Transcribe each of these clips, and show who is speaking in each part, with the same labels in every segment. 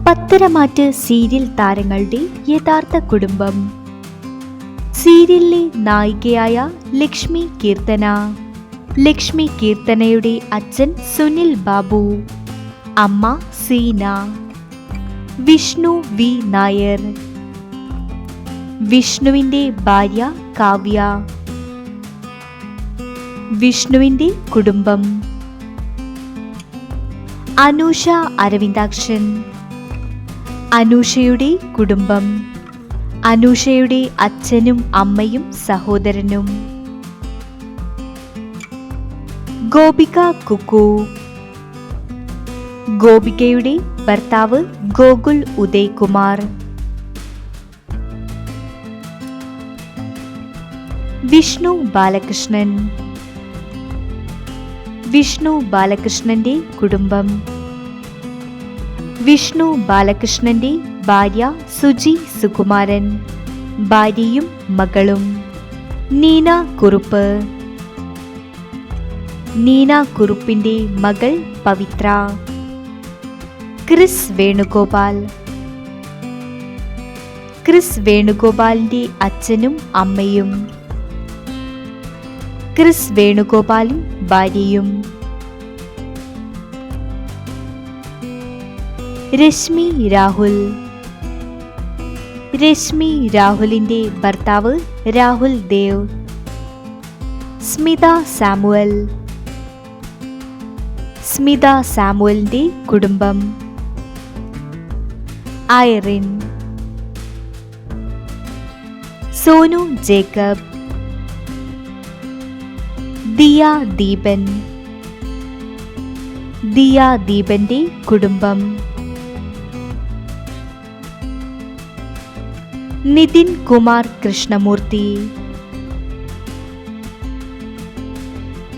Speaker 1: Patharamattu serial താരങ്ങളുടെ യഥാർത്ഥ കുടുംബം. സീരിയലിലെ നായികയായ ലക്ഷ്മി കീർത്തന. ലക്ഷ്മി കീർത്തനയുടെ അച്ഛൻ സുനിൽ ബാബു, അമ്മ സീന. വിഷ്ണു വി നായർ. വിഷ്ണുവിന്റെ ഭാര്യ കാവ്യ. വിഷ്ണുവിന്റെ കുടുംബം. അനൂഷ അരവിന്ദാക്ഷൻ. അനൂഷയുടെ കുടുംബം. അനൂഷയുടെ അച്ഛനും അമ്മയും സഹോദരനും. ഗോപിക കുക്കു. ഗോപികയുടെ ഭർത്താവ് ഗോകുൽ ഉദയ്കുമാർ. വിഷ്ണു ബാലകൃഷ്ണൻ. വിഷ്ണു ബാലകൃഷ്ണന്റെ കുടുംബം. വിഷ്ണു ബാലകൃഷ്ണന്റെ ഭാര്യ സുജി സുകുമാരൻ, ഭാര്യയും മകളും. നീന കുറുപ്പ്. നീന കുറുപ്പിന്റെ മകൾ പവിത്ര. ക്രിസ് വേണുഗോപാൽ. ക്രിസ് വേണുഗോപാലിന്റെ അച്ഛനും അമ്മയും. ക്രിസ് വേണുഗോപാലും ഭാര്യയും. രശ്മി രാഹുൽ. രശ്മി രാഹുലിന്റെ ഭർത്താവ് രാഹുൽ ദേവ്. സ്മിത സാമുവൽ. സ്മിത സാമുവലിന്റെ കുടുംബം. ഐറിൻ. സോനു ജേക്കബ്. ദിയ ദീപൻ. ദിയ ദീപന്റെ കുടുംബം. നിതിൻ കുമാർ കൃഷ്ണമൂർത്തി.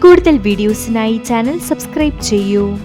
Speaker 1: കൂടുതൽ വീഡിയോസിനായി ചാനൽ സബ്സ്ക്രൈബ് ചെയ്യൂ.